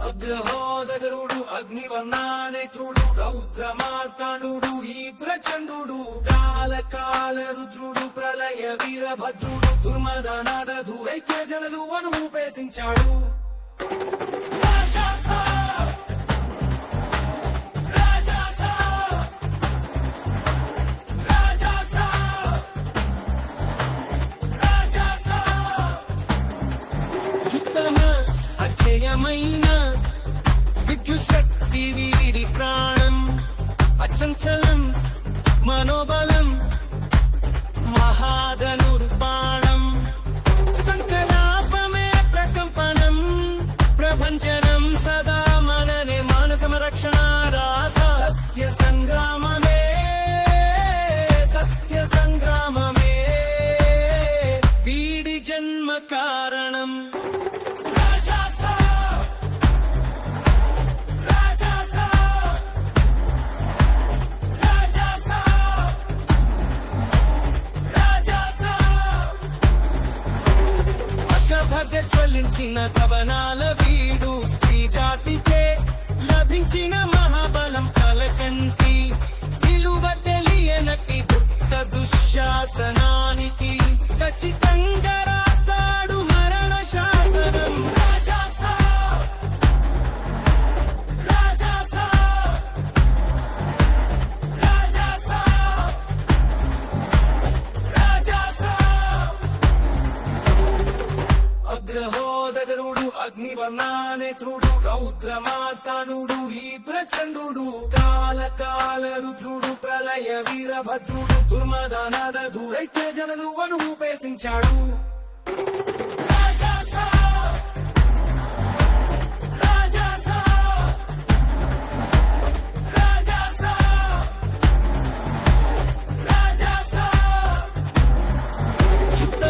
అగ్రహోదరుడు అగ్నివర్ణానేత్రుడు రౌద్రమార్తాండు ఈ ప్రచండు కాల రుద్రుడు ప్రళయ వీరభద్రుడు దుర్మదనాద ధూరైక్య జనులు అనుపేసించాడు. అక్షయమైన విద్యుశక్తి వీడి ప్రాణం అచంచలం మనోబలం మహాధనుర్బాణం సంకలాపమే ప్రకంపనం ప్రభంజనం సదా మననే మానసమ రక్షణ రాధా సత్య సంగ్రామమే వీడి జన్మ కారణం. జ్వలించిన కవనాల వీడు స్త్రీ జాతికే లభించిన మహాబలం కలకంటి విలువ తెలియనటి దుష్ట దుశ్శాసనానికి ఖచ్చితంగా రాస్తాడు మరణ శాసనం. అగ్రహోదరుడు అగ్నివర్ణానేత్రుడు రౌద్రమార్తాండు ఈ ప్రచండు కాల రుద్రుడు ప్రళయ వీరభద్రుడు దుర్మదనాద ధూరైక్య జనులు అనుపేసించాడు.